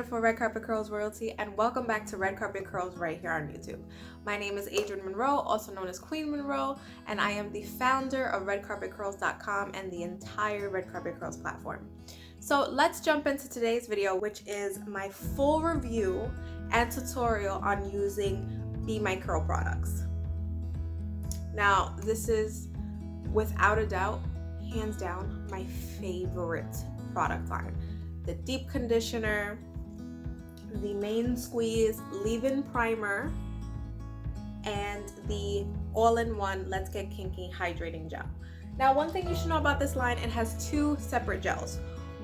beautiful Red Carpet Curls royalty, and welcome back to Red Carpet Curls right here on YouTube. My name is Adrienne Monroe, also known as Queen Monroe, and I am the founder of redcarpetcurls.com and the entire Red Carpet Curls platform. So let's jump into today's video, which is my full review and tutorial on using Bemycurl products. Now, this is without a doubt, hands down, my favorite product line. The deep conditioner, the main squeeze leave-in primer, and the all-in-one Let's Get Kinky hydrating gel. Now, one thing you should know about this line, it has two separate gels.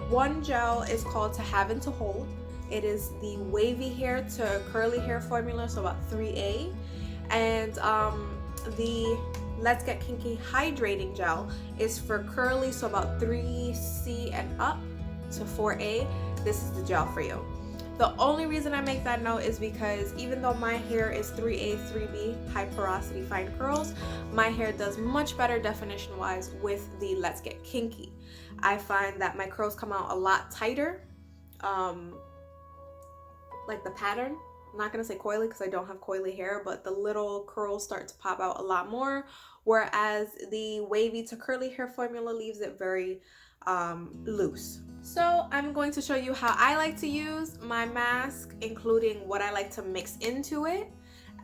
One gel is called To Have and To Hold. It is the wavy hair to curly hair formula, so about 3A. And the Let's Get Kinky hydrating gel is for curly, so about 3C and up to 4A. This is the gel for you. The only reason I make that note is because even though my hair is 3A, 3B, high porosity fine curls, my hair does much better definition wise with the Let's Get Kinky. I find that my curls come out a lot tighter, like the pattern. I'm not gonna say coily because I don't have coily hair, but the little curls start to pop out a lot more, whereas the wavy to curly hair formula leaves it very loose. So I'm going to show you how I like to use my mask, including what I like to mix into it,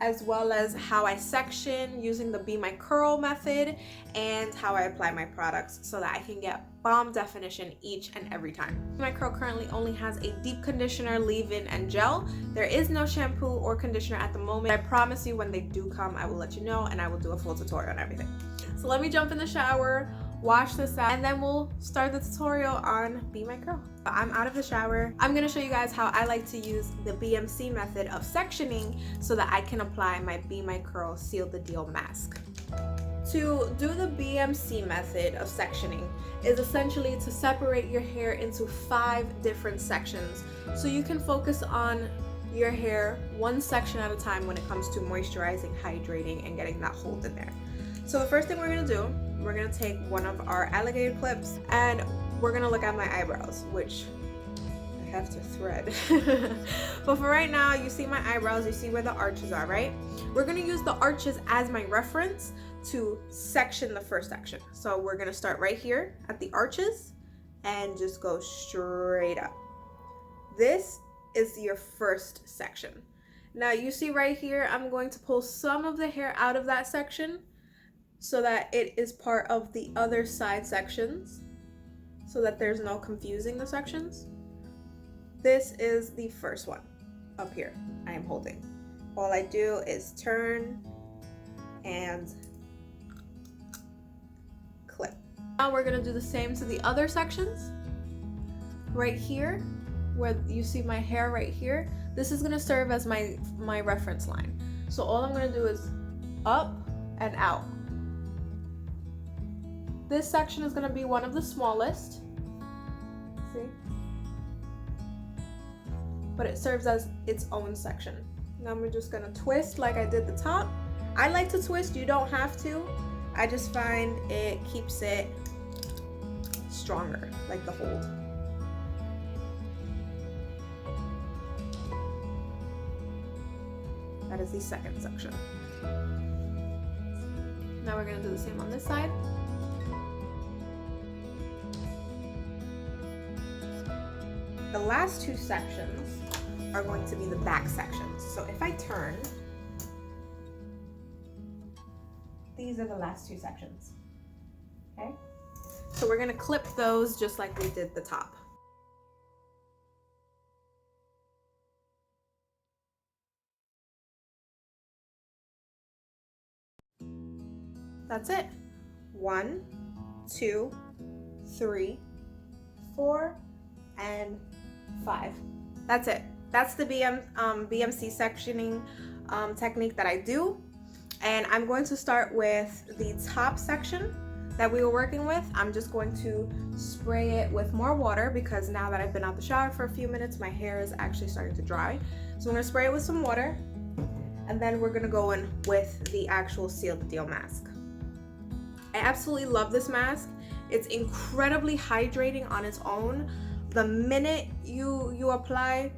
as well as how I section using the Bemycurl method, and how I apply my products so that I can get bomb definition each and every time. Bemycurl currently only has a deep conditioner, leave-in, and gel. There is no shampoo or conditioner at the moment. I promise you when they do come, I will let you know, and I will do a full tutorial on everything. So let me jump in the shower, wash this out, and then we'll start the tutorial on Bemycurl. I'm out of the shower. I'm gonna show you guys how I like to use the BMC method of sectioning so that I can apply my Bemycurl Seal the Deal mask. To do the BMC method of sectioning is essentially to separate your hair into 5 different sections so you can focus on your hair one section at a time when it comes to moisturizing, hydrating, and getting that hold in there. So the first thing we're gonna do, we're gonna take one of our alligator clips and we're gonna look at my eyebrows, which I have to thread. But for right now, you see my eyebrows, you see where the arches are, right? We're gonna use the arches as my reference to section the first section. So we're gonna start right here at the arches and just go straight up. This is your first section. Now you see right here, I'm going to pull some of the hair out of that section so that it is part of the other side sections, so that there's no confusing the sections. This is the first one up here I am holding. All I do is turn and clip. Now we're gonna do the same to the other sections. Right here, where you see my hair right here, this is gonna serve as my reference line. So all I'm gonna do is up and out. This section is gonna be one of the smallest, see? But it serves as its own section. Now we're just gonna twist like I did the top. I like to twist, you don't have to. I just find it keeps it stronger, like the hold. That is the second section. Now we're gonna do the same on this side. The last 2 sections are going to be the back sections. So if I turn, these are the last 2 sections, okay? So we're gonna clip those just like we did the top. That's it. 1, 2, 3, 4, and 5. That's it. That's the BMC sectioning technique that I do. And I'm going to start with the top section that we were working with. I'm just going to spray it with more water because now that I've been out the shower for a few minutes, my hair is actually starting to dry. So I'm gonna spray it with some water, and then we're gonna go in with the actual Seal the Deal mask. I absolutely love this mask. It's incredibly hydrating on its own. The minute you apply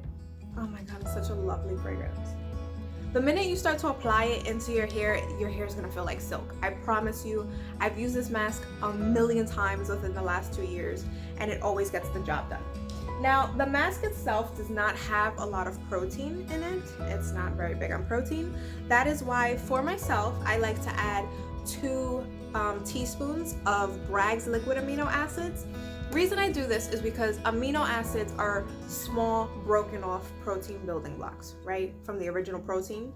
Oh my god, it's such a lovely fragrance. The minute you start to apply it into your hair is gonna feel like silk. I promise you, I've used this mask a million times within the last 2 years, and it always gets the job done. Now, the mask itself does not have a lot of protein in it. It's not very big on protein. That is why, for myself, I like to add 2 teaspoons of Bragg's liquid amino acids. Reason I do this is because amino acids are small, broken off protein building blocks, right, from the original protein.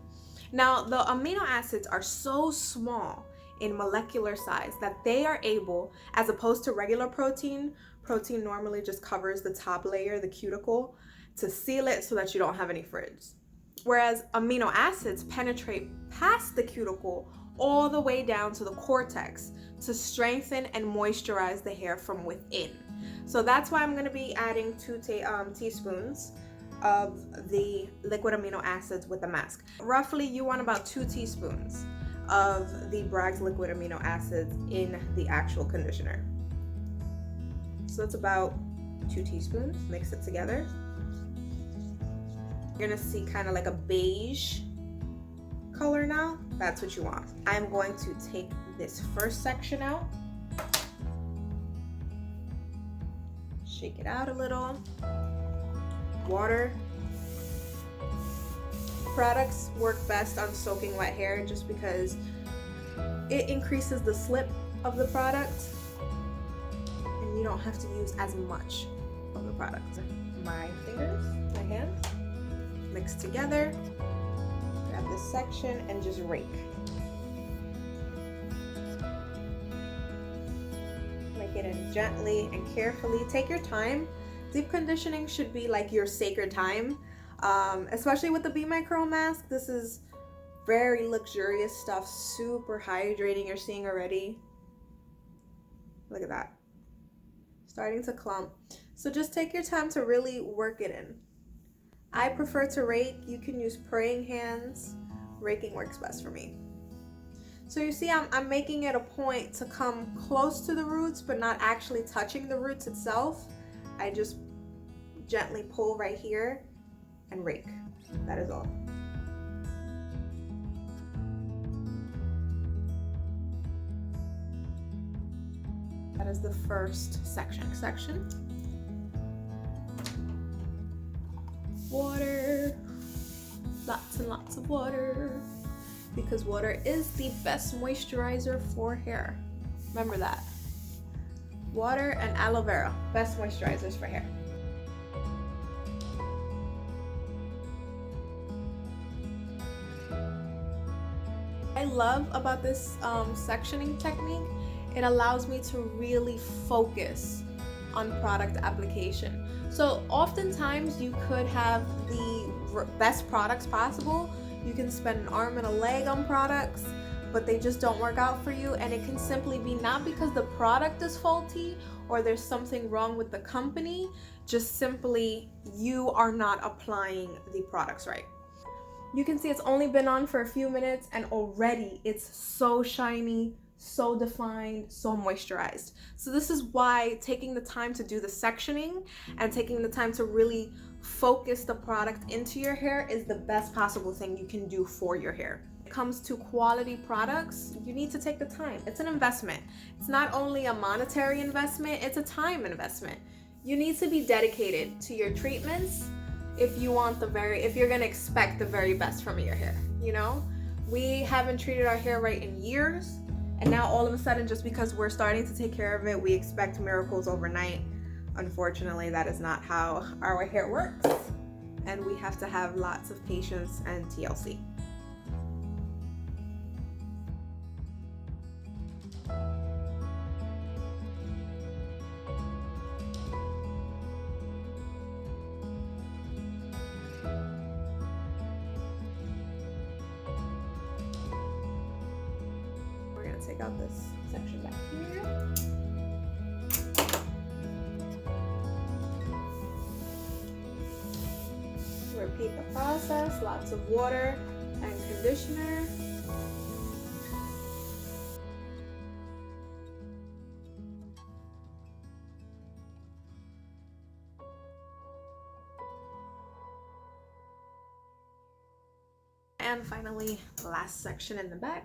Now, the amino acids are so small in molecular size that they are able, as opposed to regular protein normally just covers the top layer, the cuticle, to seal it so that you don't have any frizz. Whereas amino acids penetrate past the cuticle all the way down to the cortex to strengthen and moisturize the hair from within. So that's why I'm going to be adding 2 teaspoons of the liquid amino acids with the mask. Roughly, you want about 2 teaspoons of the Bragg's liquid amino acids in the actual conditioner. So that's about 2 teaspoons. Mix it together. You're going to see kind of like a beige color now. That's what you want. I'm going to take this first section out. Shake it out a little. Water. Products work best on soaking wet hair just because it increases the slip of the product and you don't have to use as much of the product. My fingers, my hands, mix together. Grab this section and just rake. Make it in gently and carefully. Take your time. Deep conditioning should be like your sacred time, especially with the Bemycurl mask. This is very luxurious stuff, super hydrating. You're seeing already. Look at that. Starting to clump. So just take your time to really work it in. I prefer to rake. You can use praying hands. Raking works best for me. So you see, I'm making it a point to come close to the roots, but not actually touching the roots itself. I just gently pull right here and rake. That is all. That is the first section. Water. Lots and lots of water. Because water is the best moisturizer for hair. Remember that. Water and aloe vera, best moisturizers for hair. I love about this sectioning technique, it allows me to really focus on product application. So oftentimes you could have the best products possible. You can spend an arm and a leg on products, but they just don't work out for you. And it can simply be not because the product is faulty or there's something wrong with the company, just simply you are not applying the products right. You can see it's only been on for a few minutes and already it's so shiny, so defined, so moisturized. So this is why taking the time to do the sectioning and taking the time to really focus the product into your hair is the best possible thing you can do for your hair. When it comes to quality products, you need to take the time. It's an investment. It's not only a monetary investment, it's a time investment. You need to be dedicated to your treatments if you want if you're gonna expect the very best from your hair, you know? We haven't treated our hair right in years, and now all of a sudden, just because we're starting to take care of it, we expect miracles overnight. Unfortunately, that is not how our hair works, and we have to have lots of patience and TLC. We're gonna take out this section back here. Repeat the process, lots of water and conditioner. And finally, the last section in the back.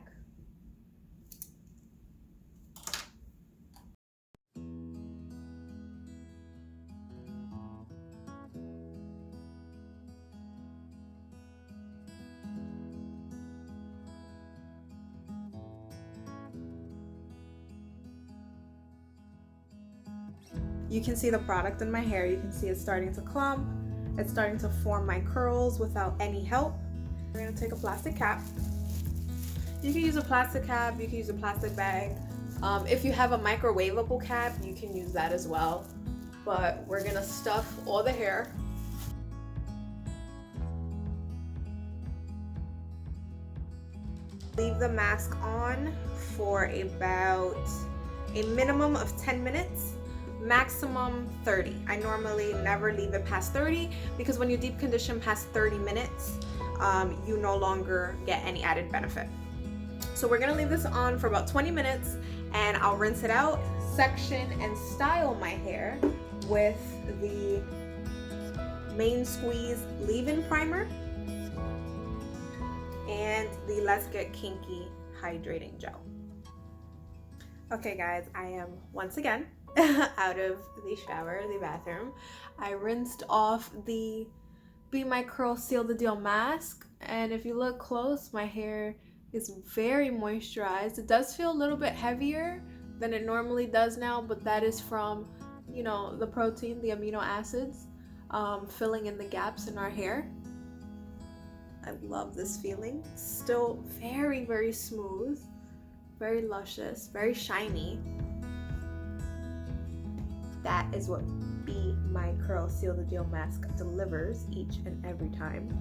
You can see the product in my hair. You can see it's starting to clump. It's starting to form my curls without any help. We're gonna take a plastic cap. You can use a plastic cap, you can use a plastic bag. If you have a microwavable cap, you can use that as well. But we're gonna stuff all the hair. Leave the mask on for about a minimum of 10 minutes. Maximum 30. I normally never leave it past 30 because when you deep condition past 30 minutes, you no longer get any added benefit. So we're gonna leave this on for about 20 minutes and I'll rinse it out, section and style my hair with the Main Squeeze leave-in primer and the Let's Get Kinky hydrating gel. Okay guys, I am once again out of the shower, the bathroom. I rinsed off the Bemycurl Seal the Deal mask, and if you look close, my hair is very moisturized. It does feel a little bit heavier than it normally does now, but that is from, you know, the protein, the amino acids, filling in the gaps in our hair. I love this feeling. Still very, very smooth, very luscious, very shiny. That is what Bemycurl Seal the Deal mask delivers each and every time.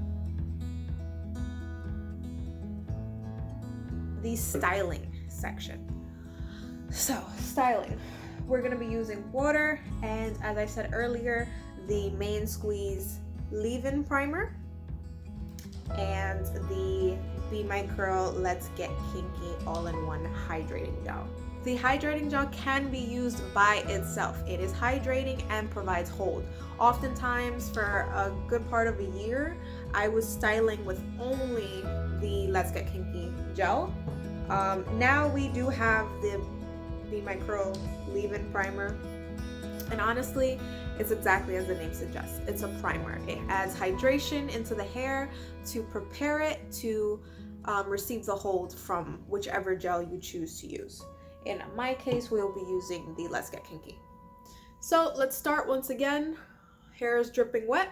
The styling section. So, styling. We're gonna be using water and, as I said earlier, the Main Squeeze leave-in primer and the Bemycurl Let's Get Kinky all-in-one hydrating gel. The hydrating gel can be used by itself. It is hydrating and provides hold. Oftentimes, for a good part of a year, I was styling with only the Let's Get Kinky gel. Now we do have the Bemycurl leave-in primer, and honestly, it's exactly as the name suggests. It's a primer. It adds hydration into the hair to prepare it to receive the hold from whichever gel you choose to use. In my case, we'll be using the Let's Get Kinky. So let's start once again. Hair is dripping wet.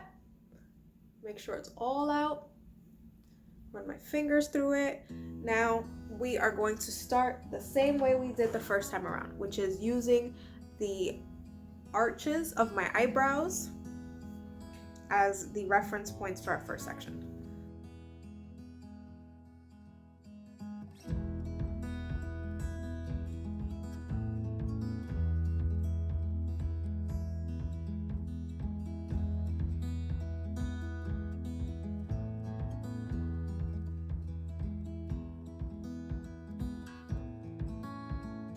Make sure it's all out. Run my fingers through it. Now we are going to start the same way we did the first time around, which is using the arches of my eyebrows as the reference points for our first section.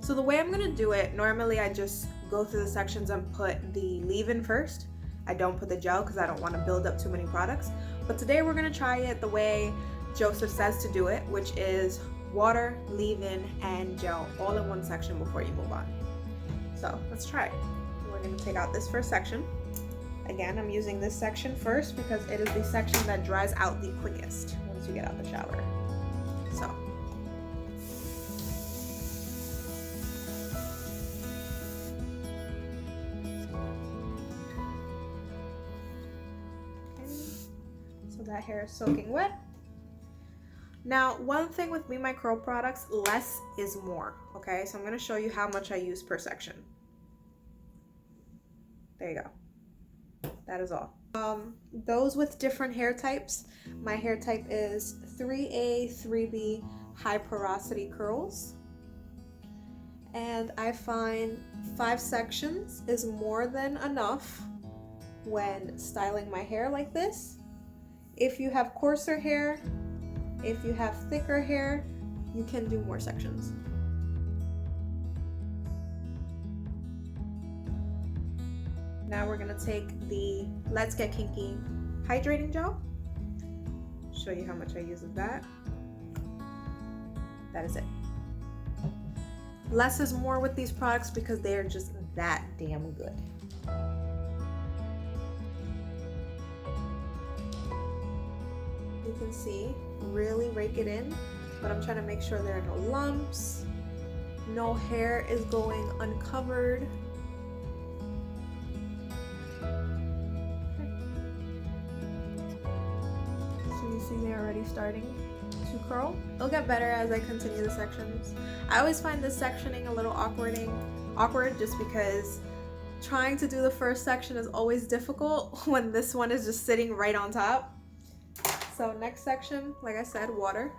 So the way I'm gonna do it, normally I just go through the sections and put the leave-in first. I don't put the gel because I don't want to build up too many products. But today we're gonna try it the way Joseph says to do it, which is water, leave-in, and gel all in one section before you move on. So let's try it. We're gonna take out this first section. Again, I'm using this section first because it is the section that dries out the quickest once you get out the shower. So. That hair is soaking wet. Now, one thing with Bemycurl products, less is more, okay? So I'm gonna show you how much I use per section. There you go. That is all. Those with different hair types, my hair type is 3A, 3B, high porosity curls. And I find 5 sections is more than enough when styling my hair like this. If you have coarser hair, if you have thicker hair, you can do more sections. Now we're gonna take the Let's Get Kinky hydrating gel, show you how much I use of that. That is it. Less is more with these products because they are just that damn good. You can see, really rake it in, but I'm trying to make sure there are no lumps, no hair is going uncovered. So you see they're already starting to curl. It'll get better as I continue the sections. I always find this sectioning a little awkward just because trying to do the first section is always difficult when this one is just sitting right on top. So next section, like I said, water.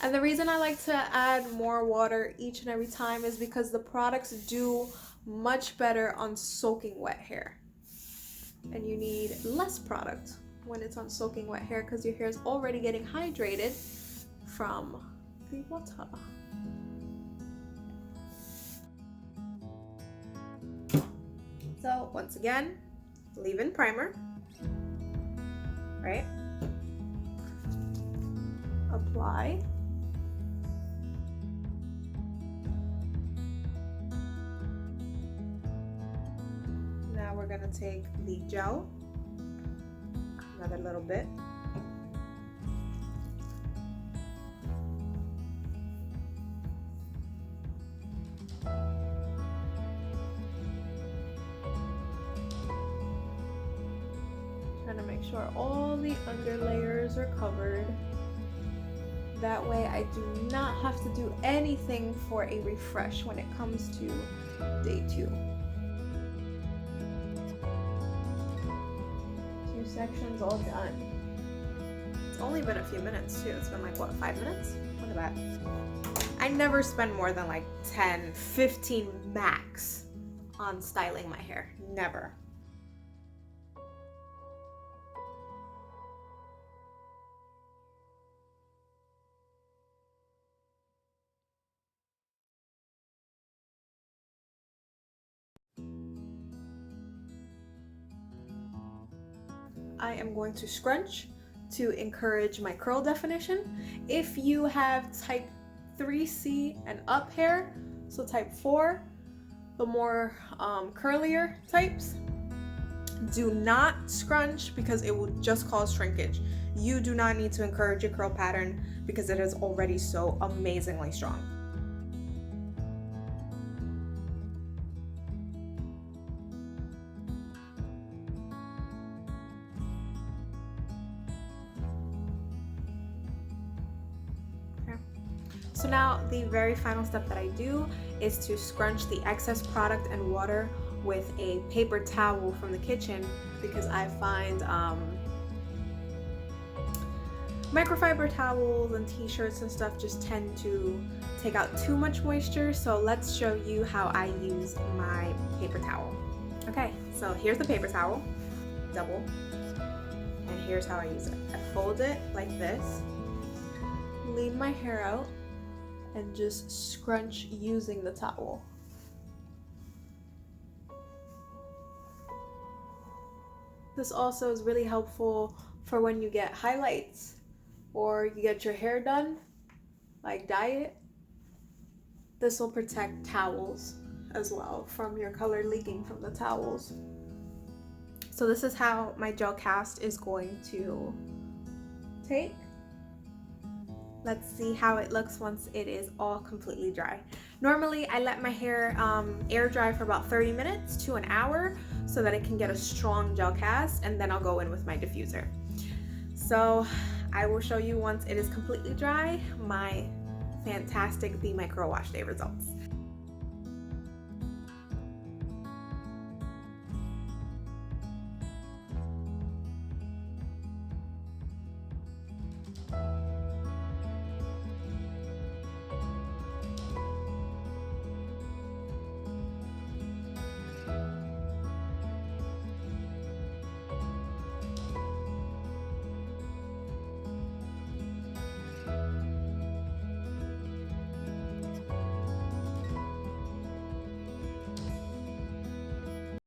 And the reason I like to add more water each and every time is because the products do much better on soaking wet hair. And you need less product when it's on soaking wet hair because your hair is already getting hydrated from the water. So once again, leave-in primer, right? Apply. Now we're gonna take the gel, another little bit. Trying to make sure all the under layers are covered. That way I do not have to do anything for a refresh when it comes to day 2. 2 sections all done. It's only been a few minutes too. It's been like, what, 5 minutes? Look at that. I never spend more than like 10, 15 max on styling my hair. Never. I am going to scrunch to encourage my curl definition. If you have type 3C and up hair, so type 4, the more curlier types, do not scrunch because it will just cause shrinkage. You do not need to encourage your curl pattern because it is already so amazingly strong. So now the very final step that I do is to scrunch the excess product and water with a paper towel from the kitchen because I find microfiber towels and t-shirts and stuff just tend to take out too much moisture. So let's show you how I use my paper towel. Okay, so here's the paper towel, double, and here's how I use it. I fold it like this, leave my hair out, and just scrunch using the towel. This also is really helpful for when you get highlights or you get your hair done, like dye it. This will protect towels as well from your color leaking from the towels. So this is how my gel cast is going to take. Let's see how it looks once it is all completely dry. Normally, I let my hair air dry for about 30 minutes to an hour so that it can get a strong gel cast, and then I'll go in with my diffuser. So I will show you once it is completely dry, my fantastic Bemycurl wash day results.